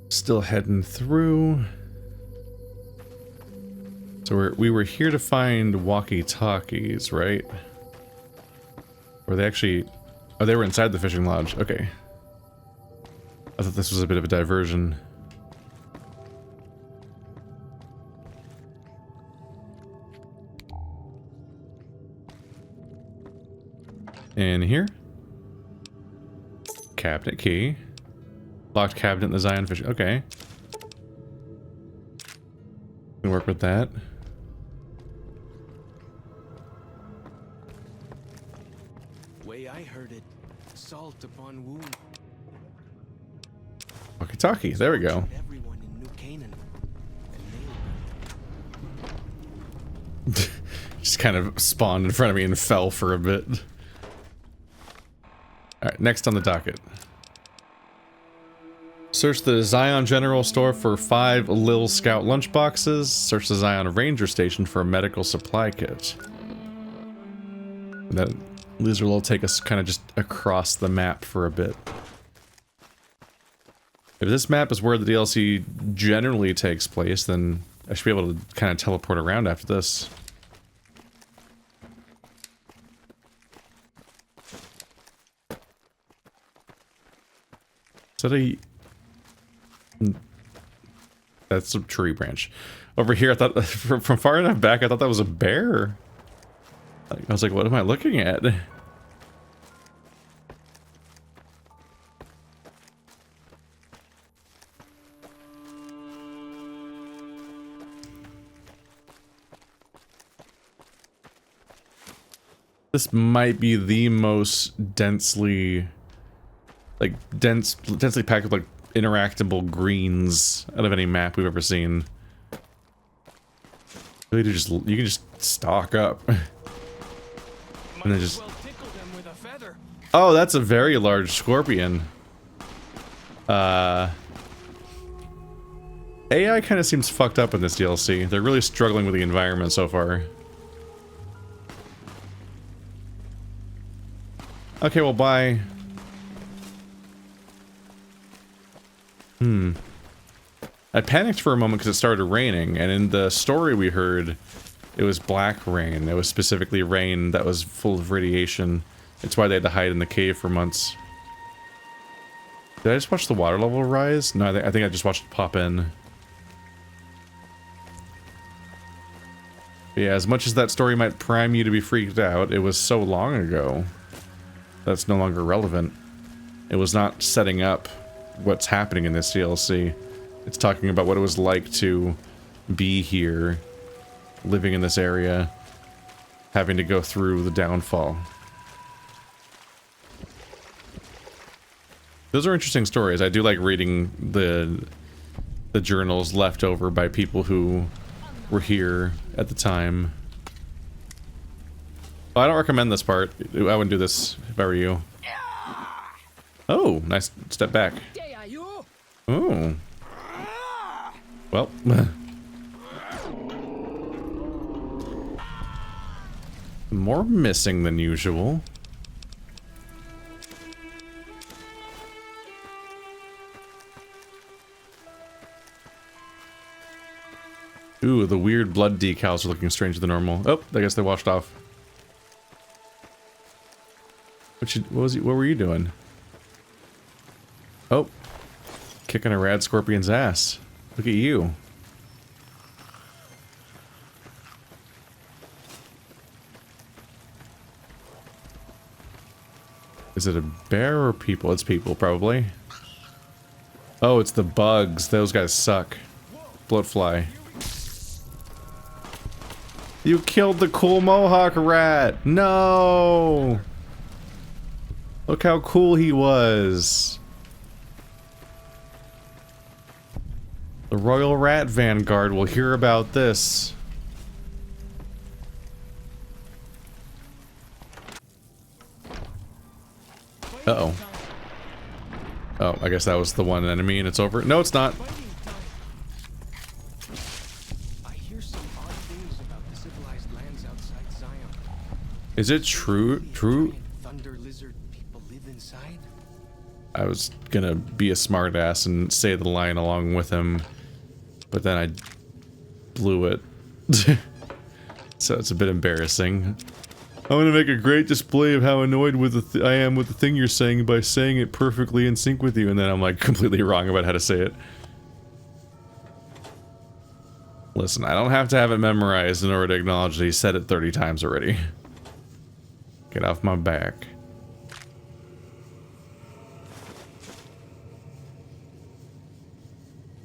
Still heading through. So we were here to find walkie-talkies, right? Or they actually... Oh, they were inside the fishing lodge. Okay. I thought this was a bit of a diversion. In here. Cabinet key. Locked cabinet in the Zion fish. Okay. Can work with that. Way I heard it, salt upon wound. Walkie-talkie. There we go. Everyone in New Canaan. Just kind of spawned in front of me and fell for a bit. Alright, next on the docket. Search the Zion General Store for 5 Lil Scout lunchboxes. Search the Zion Ranger Station for a medical supply kit. These will take us kind of just across the map for a bit. If this map is where the DLC generally takes place, then I should be able to kind of teleport around after this. Is that a... That's a tree branch. Over here, I thought, from far enough back, I thought that was a bear. I was like, what am I looking at? This might be the most densely packed with like interactable greens out of any map we've ever seen. Really, you can just stock up. And then just... Oh, that's a very large scorpion. AI kind of seems fucked up in this DLC. They're really struggling with the environment so far. Okay, well, bye. I panicked for a moment because it started raining, and in the story we heard, it was black rain. It was specifically rain that was full of radiation. It's why they had to hide in the cave for months. Did I just watch the water level rise? No, I think I just watched it pop in. But yeah, as much as that story might prime you to be freaked out, it was so long ago. That's no longer relevant. It was not setting up what's happening in this DLC. It's talking about what it was like to be here, living in this area, having to go through the downfall. Those are interesting stories. I do like reading the journals left over by people who were here at the time. Well, I don't recommend this part. I wouldn't do this if I were you. Oh, nice step back. Oh. Well. More missing than usual. Ooh, the weird blood decals are looking stranger than normal. Oh, I guess they washed off. What were you doing? Oh. Kicking a rad scorpion's ass. Look at you. Is it a bear or people? It's people, probably. Oh, it's the bugs. Those guys suck. Bloatfly. You killed the cool mohawk rat! No! Look how cool he was. The Royal Rat Vanguard will hear about this. Uh-oh. Oh, I guess that was the one enemy and it's over. No, it's not. I hear some odd things about the civilized lands outside Zion. Is it true? Thunder lizard people live inside? I was gonna be a smartass and say the line along with him, but then I blew it. So it's a bit embarrassing. I'm gonna make a great display of how annoyed with I am with the thing you're saying by saying it perfectly in sync with you, and then I'm like completely wrong about how to say it. Listen, I don't have to have it memorized in order to acknowledge that he said it 30 times already. Get off my back.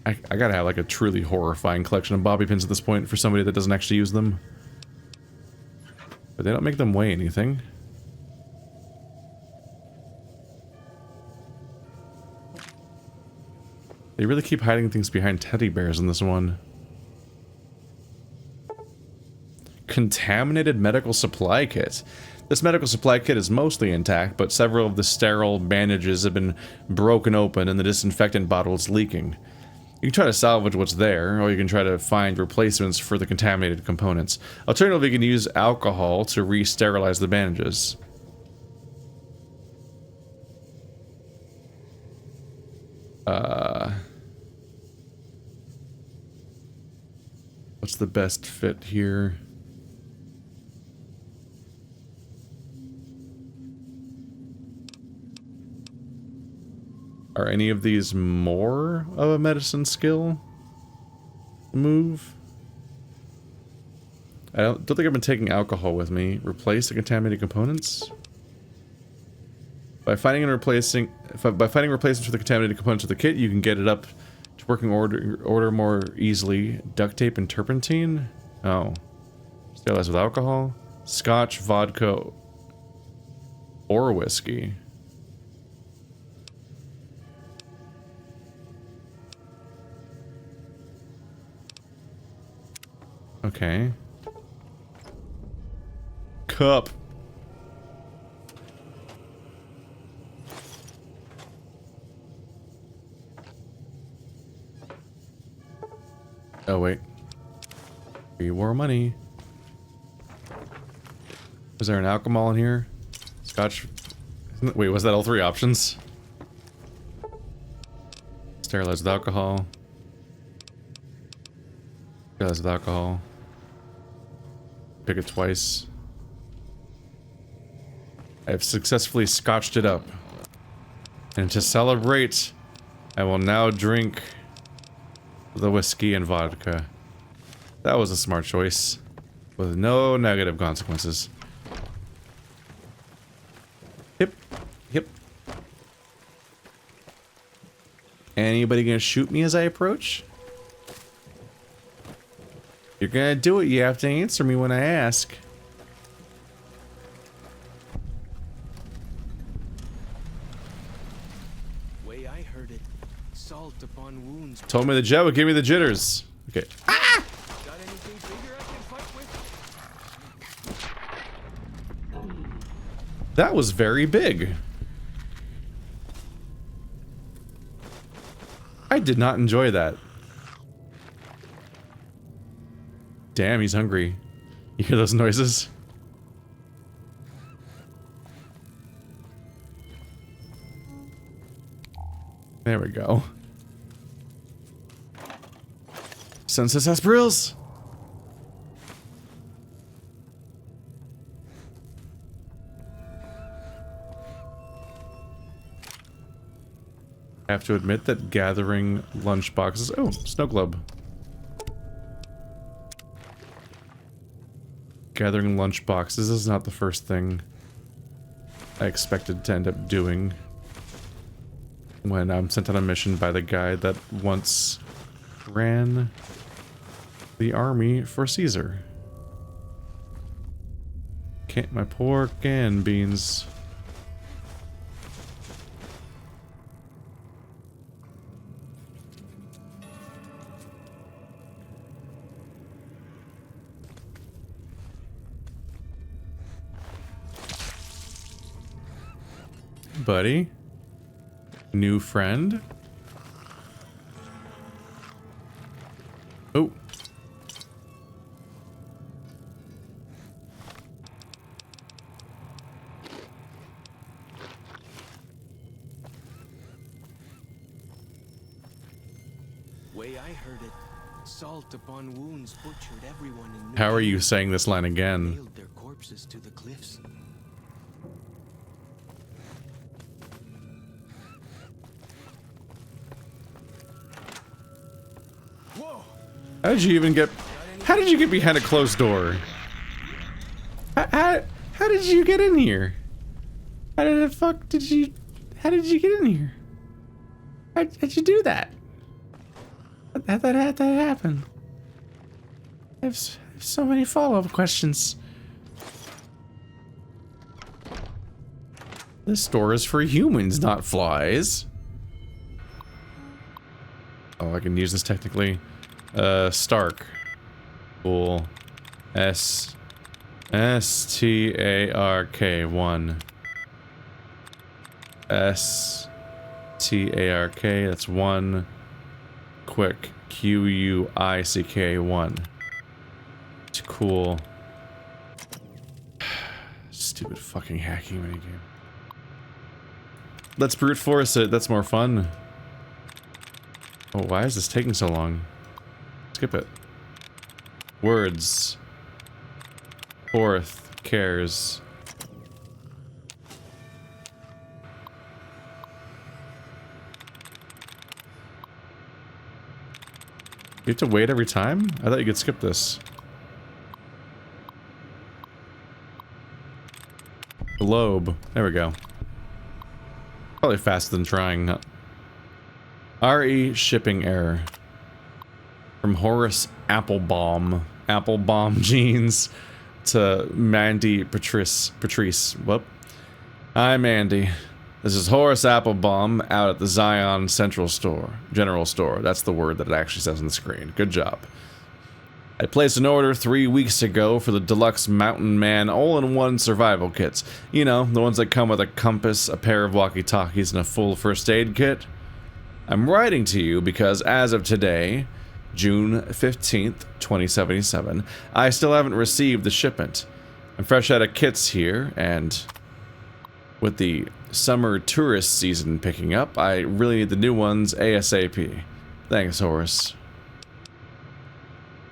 I gotta have like a truly horrifying collection of bobby pins at this point for somebody that doesn't actually use them. But they don't make them weigh anything. They really keep hiding things behind teddy bears in this one. Contaminated medical supply kit. This medical supply kit is mostly intact, but several of the sterile bandages have been broken open and the disinfectant bottle is leaking. You can try to salvage what's there, or you can try to find replacements for the contaminated components. Alternatively, you can use alcohol to re-sterilize the bandages. What's the best fit here? Are any of these more of a medicine skill move? I don't think I've been taking alcohol with me. Replace the contaminated components? By finding replacements for the contaminated components of the kit, you can get it up to working order more easily. Duct tape and turpentine? Oh. Sterilize with alcohol? Scotch, vodka, or whiskey. Okay. Cup. Oh, wait. 3 more money. Is there an alcohol in here? Scotch. Wait, was that all 3 options? Sterilize with alcohol. Sterilize with alcohol. Pick it twice. I have successfully scotched it up. And to celebrate, I will now drink the whiskey and vodka. That was a smart choice. With no negative consequences. Hip. Hip. Anybody gonna shoot me as I approach? You're gonna do it, you have to answer me when I ask. Way I heard it, salt upon wounds. Told me the jet would give me the jitters. Okay. Ah! Got anything bigger I can fight with? That was very big. I did not enjoy that. Damn, he's hungry. You hear those noises? There we go. Census sarsaparillas! I have to admit that gathering lunchboxes... Oh, snow globe. Gathering lunchboxes is not the first thing I expected to end up doing when I'm sent on a mission by the guy that once ran the army for Caesar. Can't my poor canned beans. Buddy? New friend? Oh. Way I heard it, salt upon wounds butchered everyone in How are you saying this line again? nailed their corpses to the cliffs. Whoa! How did you even get... How did you get behind a closed door? How did you get in here? How did the fuck did you... How did you get in here? How'd you do that? How'd that happen? I have so many follow-up questions. This door is for humans, not flies. Oh, I can use this technically. Stark. Cool. S-T-A-R-K, 1. S-T-A-R-K, that's 1. Quick. Q-U-I-C-K, 1. It's cool. Stupid fucking hacking minigame. Let's brute force it, that's more fun. Oh, why is this taking so long? Skip it. Words. Fourth. Cares. You have to wait every time? I thought you could skip this. Globe. There we go. Probably faster than trying. RE shipping error. From Horace Applebaum. Applebaum jeans to Mandy Patrice. Whoop. Hi, Mandy. This is Horace Applebaum out at the Zion Central Store. General Store. That's the word that it actually says on the screen. Good job. I placed an order 3 weeks ago for the deluxe Mountain Man all-in-one survival kits. You know, the ones that come with a compass, a pair of walkie-talkies, and a full first aid kit. I'm writing to you because as of today, June 15th, 2077, I still haven't received the shipment. I'm fresh out of kits here, and with the summer tourist season picking up, I really need the new ones ASAP. Thanks, Horace.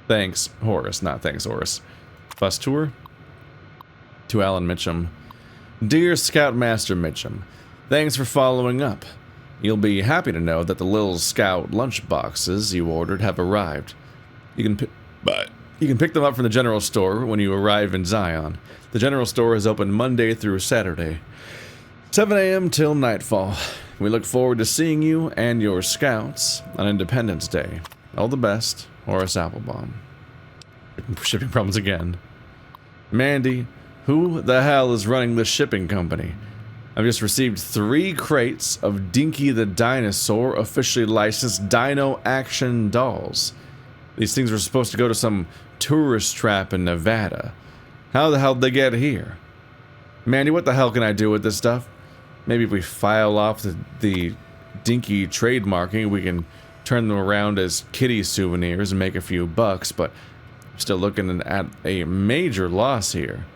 Thanks, Horace. Not thanks, Horace. Bus tour? To Alan Mitchum. Dear Scoutmaster Mitchum, thanks for following up. You'll be happy to know that the Lil Scout lunchboxes you ordered have arrived. You can pick them up from the general store when you arrive in Zion. The general store is open Monday through Saturday, 7 a.m. till nightfall. We look forward to seeing you and your scouts on Independence Day. All the best, Horace Applebaum. Shipping problems again. Mandy, who the hell is running this shipping company? I've just received 3 crates of Dinky the Dinosaur officially licensed Dino Action dolls. These things were supposed to go to some tourist trap in Nevada. How the hell did they get here? Mandy, what the hell can I do with this stuff? Maybe if we file off the Dinky trademarking, we can turn them around as kitty souvenirs and make a few bucks, but I'm still looking at a major loss here.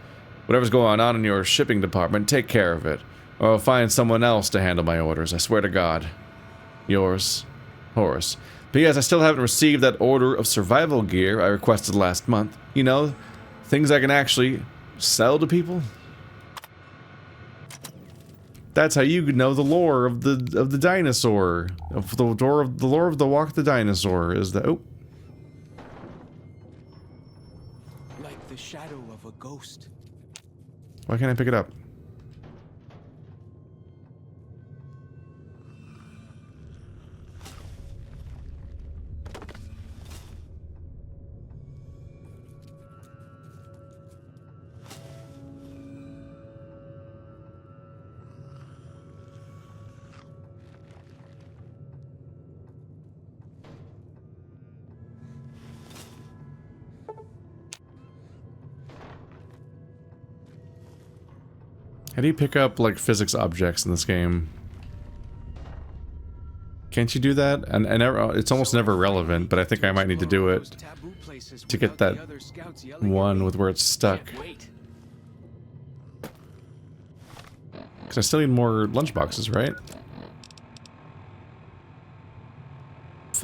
Whatever's going on in your shipping department, take care of it. Or I'll find someone else to handle my orders, I swear to God. Yours, Horace. P.S. I still haven't received that order of survival gear I requested last month. You know, things I can actually sell to people. That's how you know the lore of the dinosaur. The lore of the Walk the Dinosaur is that Like the shadow of a ghost. Why can't I pick it up? How do you pick up, like, physics objects in this game? Can't you do that? And it's almost never relevant, but I think I might need to do it to get that one with where it's stuck. Because I still need more lunchboxes, right?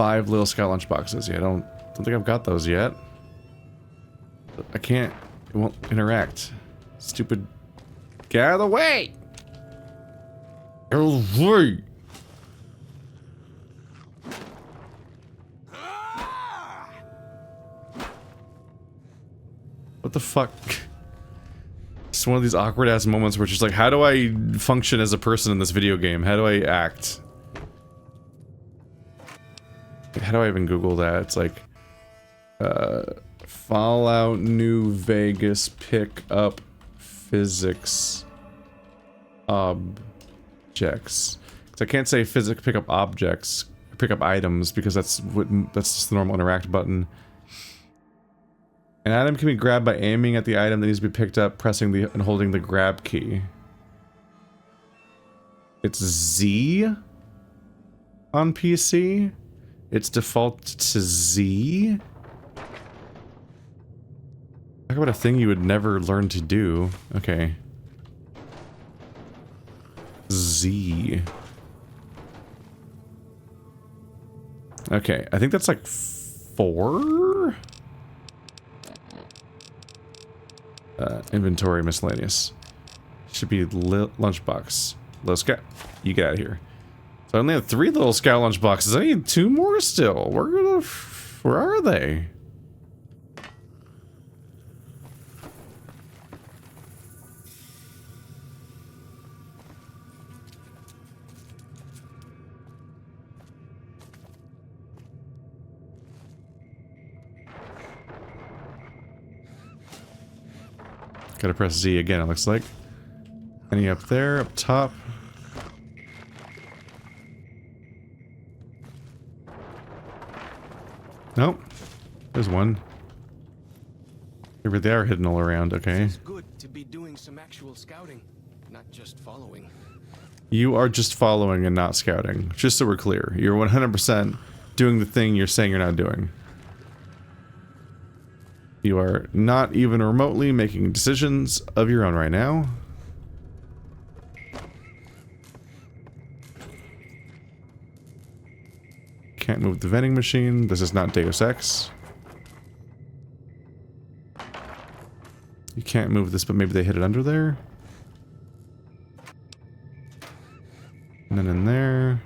5 little scout lunchboxes. Yeah, I don't think I've got those yet. I can't. It won't interact. Stupid. Get out of the way! Get out of the way! What the fuck? It's one of these awkward ass moments where it's just like, how do I function as a person in this video game? How do I act? How do I even Google that? It's like, Fallout New Vegas pick up physics objects. So I can't say physics pick up objects, pick up items, because that's just the normal interact button. An item can be grabbed by aiming at the item that needs to be picked up, pressing and holding the grab key. It's Z on PC. It's default to Z. Talk about a thing you would never learn to do. Okay. Z. Okay, I think that's like 4? Inventory miscellaneous. Should be lunchbox. Little scout. You get out of here. So I only have 3 little scout lunchboxes. I need 2 more still. Where are they? Gotta press Z again, it looks like. Any up there, up top? Nope. There's one. Maybe they are hidden all around, okay. It's good to be doing some actual scouting, not just following. You are just following and not scouting. Just so we're clear. You're 100% doing the thing you're saying you're not doing. You are not even remotely making decisions of your own right now. Can't move the vending machine. This is not Deus Ex. You can't move this, but maybe they hid it under there. And then in there.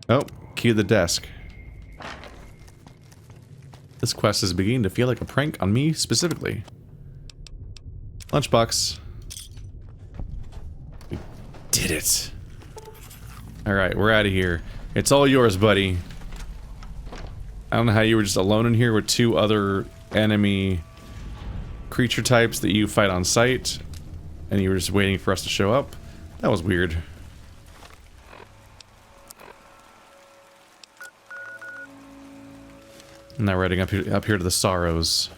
Oh, key to the desk. This quest is beginning to feel like a prank on me specifically. Lunchbox. We did it. Alright, we're out of here. It's all yours, buddy. I don't know how you were just alone in here with 2 other enemy creature types that you fight on sight, and you were just waiting for us to show up. That was weird. Now we're heading up here to the Sorrows.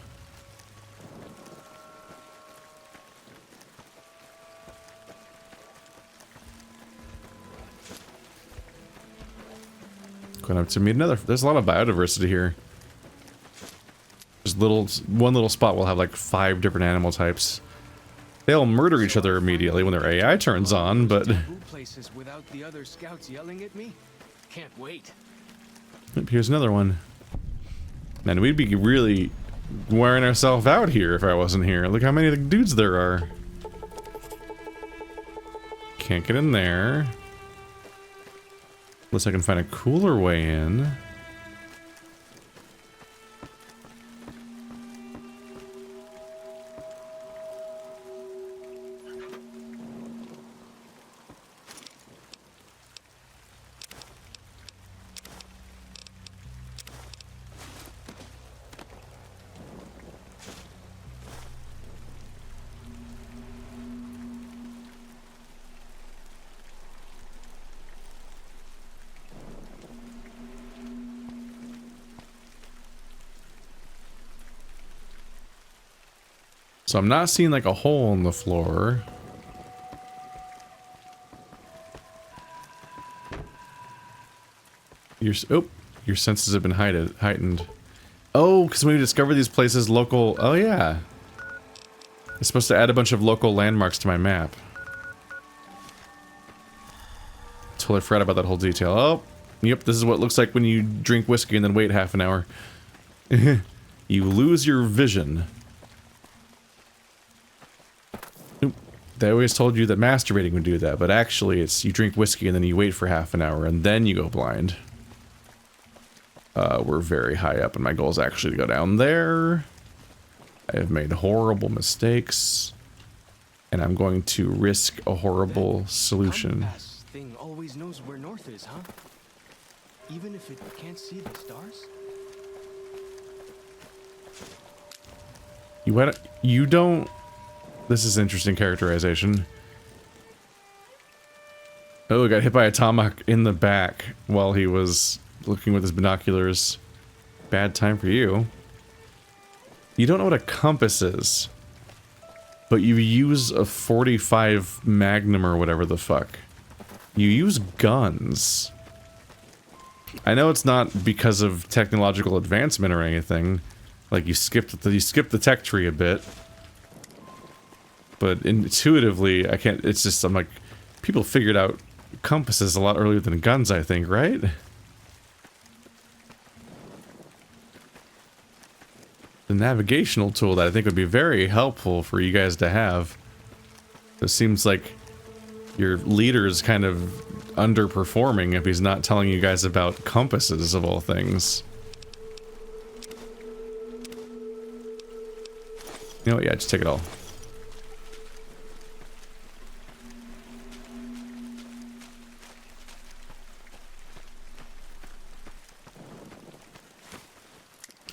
Going up to meet another. There's a lot of biodiversity here. There's one little spot will have like 5 different animal types. They all murder each other immediately when their AI turns on, but Places without the other scouts yelling at me. Can't wait. Here's another one. Man, we'd be really wearing ourselves out here if I wasn't here. Look how many dudes there are. Can't get in there. Unless I can find a cooler way in. So I'm not seeing like a hole in the floor. Your senses have been heightened. Oh, because when we discover these places, local... Oh, yeah. It's supposed to add a bunch of local landmarks to my map. Totally forgot about that whole detail. Oh, yep, this is what it looks like when you drink whiskey and then wait half an hour. You lose your vision. They always told you that masturbating would do that, but actually it's you drink whiskey and then you wait for half an hour and then you go blind. We're very high up and my goal is actually to go down there. I have made horrible mistakes. And I'm going to risk a horrible solution. Compass thing always knows where north is, huh? Even if it can't see the stars? You don't... This is interesting characterization. Oh, got hit by a tomahawk in the back while he was looking with his binoculars. Bad time for you. You don't know what a compass is, but you use a 45 Magnum or whatever the fuck. You use guns. I know it's not because of technological advancement or anything. Like you skipped the tech tree a bit. But intuitively, I can't, it's just, I'm like, people figured out compasses a lot earlier than guns, I think, right? The navigational tool that I think would be very helpful for you guys to have. It seems like your leader is kind of underperforming if he's not telling you guys about compasses of all things. You know what, yeah, just take it all.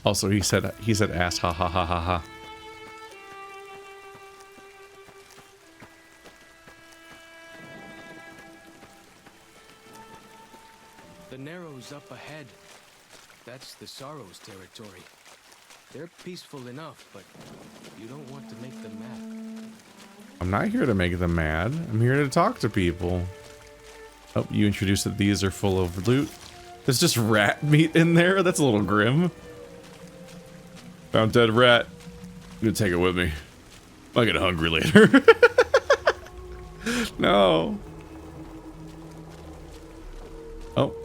Also, he said ass, ha ha ha ha ha. The Narrows up ahead. That's the Sorrows territory. They're peaceful enough, but you don't want to make them mad. I'm not here to make them mad. I'm here to talk to people. Oh, you introduced that these are full of loot. There's just rat meat in there? That's a little grim. Found dead rat. I'm gonna take it with me. I'll get hungry later. No. Oh,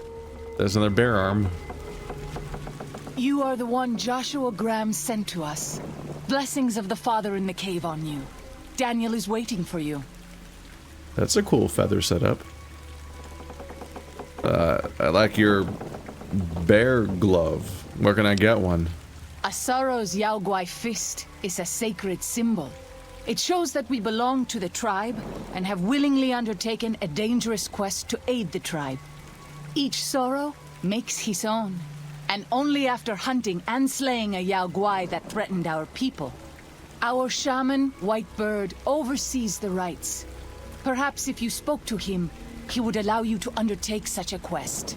there's another bear arm. You are the one Joshua Graham sent to us. Blessings of the Father in the cave on you. Daniel is waiting for you. That's a cool feather setup. I like your bear glove. Where can I get one? A Sorrow's Yaogwai fist is a sacred symbol. It shows that we belong to the tribe and have willingly undertaken a dangerous quest to aid the tribe. Each Sorrow makes his own, and only after hunting and slaying a Yaogwai that threatened our people. Our shaman, White Bird, oversees the rites. Perhaps if you spoke to him, he would allow you to undertake such a quest.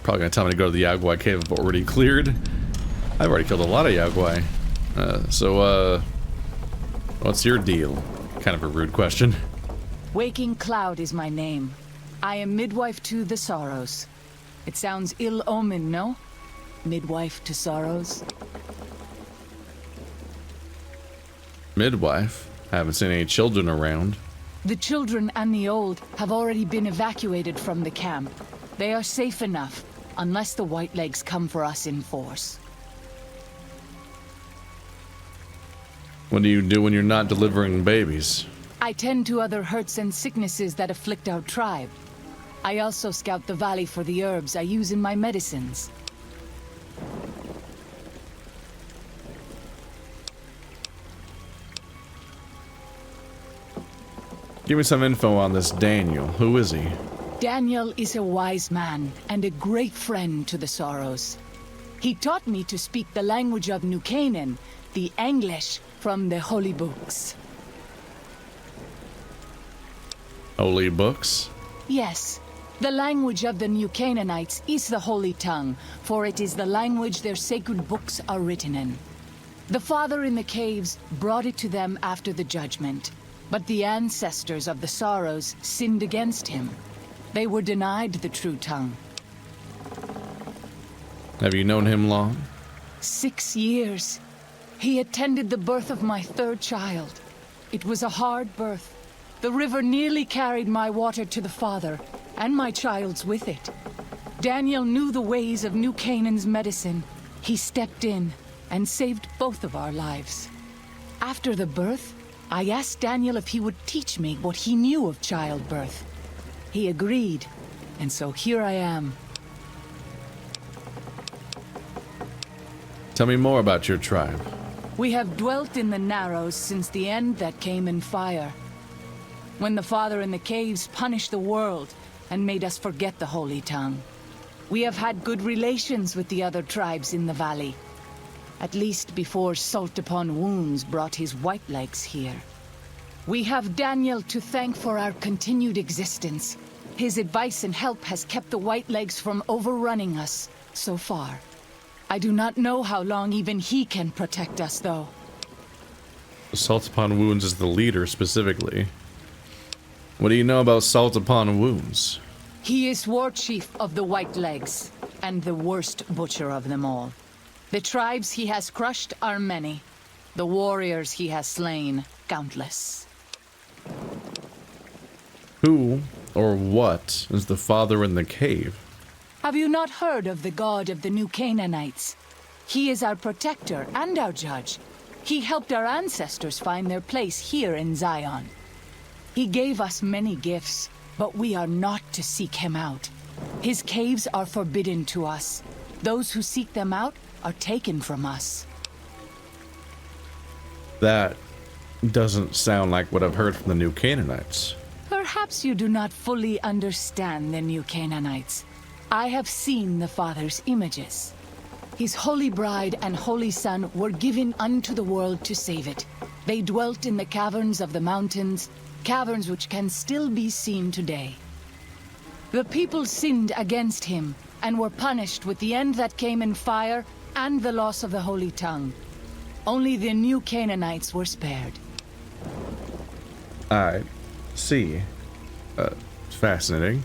Probably gonna tell me to go to the Yaogwai cave I've already cleared. I've already killed a lot of Yaogwai. What's your deal? Kind of a rude question. Waking Cloud is my name. I am midwife to the Sorrows. It sounds ill-omened, no? Midwife to Sorrows? Midwife? I haven't seen any children around. The children and the old have already been evacuated from the camp. They are safe enough, unless the Whitelegs come for us in force. What do you do when you're not delivering babies? I tend to other hurts and sicknesses that afflict our tribe. I also scout the valley for the herbs I use in my medicines. Give me some info on this Daniel. Who is he? Daniel is a wise man and a great friend to the Sorrows. He taught me to speak the language of New Canaan, the English from the holy books. Holy books? Yes. The language of the New Canaanites is the holy tongue, for it is the language their sacred books are written in. The Father in the caves brought it to them after the judgment, but the ancestors of the Sorrows sinned against him. They were denied the true tongue. Have you known him long? 6 years. He attended the birth of my 3rd child. It was a hard birth. The river nearly carried my water to the father, and my child's with it. Daniel knew the ways of New Canaan's medicine. He stepped in and saved both of our lives. After the birth, I asked Daniel if he would teach me what he knew of childbirth. He agreed, and so here I am. Tell me more about your tribe. We have dwelt in the Narrows since the end that came in fire. When the Father in the caves punished the world and made us forget the Holy Tongue. We have had good relations with the other tribes in the valley. At least before Salt Upon Wounds brought his white legs here. We have Daniel to thank for our continued existence. His advice and help has kept the white legs from overrunning us so far. I do not know how long even he can protect us, though. Salt Upon Wounds is the leader, specifically. What do you know about Salt Upon Wounds? He is war chief of the White Legs, and the worst butcher of them all. The tribes he has crushed are many. The warriors he has slain, countless. Who or what is the father in the cave? Have you not heard of the god of the New Canaanites? He is our protector and our judge. He helped our ancestors find their place here in Zion. He gave us many gifts, but we are not to seek him out. His caves are forbidden to us. Those who seek them out are taken from us. That doesn't sound like what I've heard from the New Canaanites. Perhaps you do not fully understand the New Canaanites. I have seen the Father's images. His holy bride and holy son were given unto the world to save it. They dwelt in the caverns of the mountains, caverns which can still be seen today. The people sinned against him and were punished with the end that came in fire and the loss of the holy tongue. Only the New Canaanites were spared. I see. Fascinating.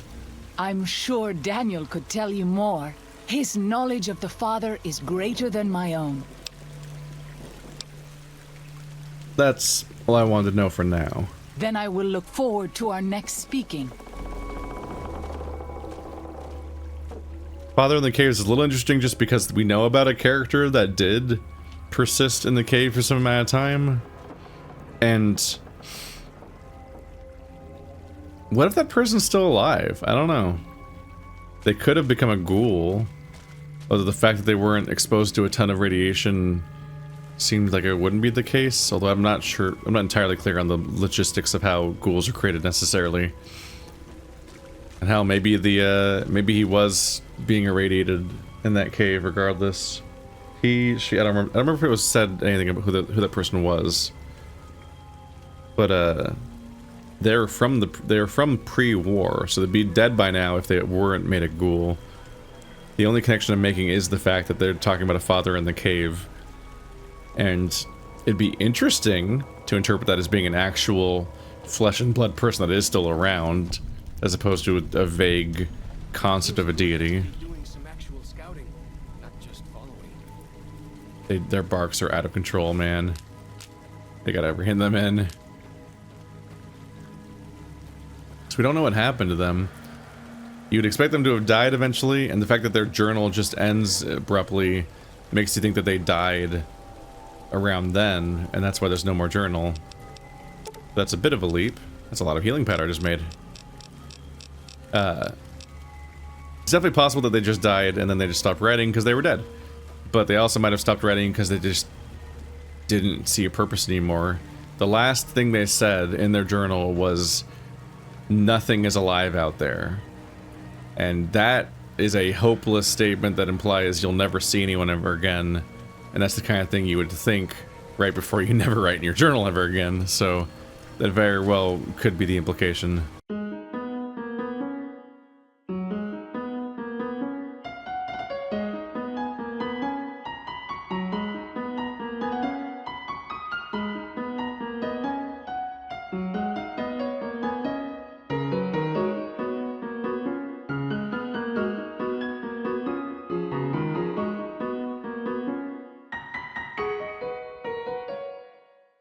I'm sure Daniel could tell you more. His knowledge of the Father is greater than my own. That's all I wanted to know for now. Then I will look forward to our next speaking. Father in the Cave is a little interesting just because we know about a character that did persist in the cave for some amount of time. And what if that person's still alive? I don't know. They could have become a ghoul. Although the fact that they weren't exposed to a ton of radiation seemed like it wouldn't be the case. Although I'm not sure, I'm not entirely clear on the logistics of how ghouls are created necessarily. And how maybe maybe he was being irradiated in that cave regardless. She, I don't remember if it was said anything about who that person was. But they're from pre-war, so they'd be dead by now if they weren't made a ghoul. The only connection I'm making is the fact that they're talking about a father in the cave. And it'd be interesting to interpret that as being an actual flesh and blood person that is still around, as opposed to a vague concept of a deity. Doing some actual scouting, not just following. Their barks are out of control, man. They gotta rein them in. So we don't know what happened to them. You'd expect them to have died eventually, and the fact that their journal just ends abruptly makes you think that they died around then, and that's why there's no more journal. That's a bit of a leap. That's a lot of healing powder I just made. It's definitely possible that they just died and then they just stopped writing because they were dead. But they also might have stopped writing because they just didn't see a purpose anymore. The last thing they said in their journal was, "Nothing is alive out there." And that is a hopeless statement that implies you'll never see anyone ever again. And that's the kind of thing you would think right before you never write in your journal ever again. So that very well could be the implication.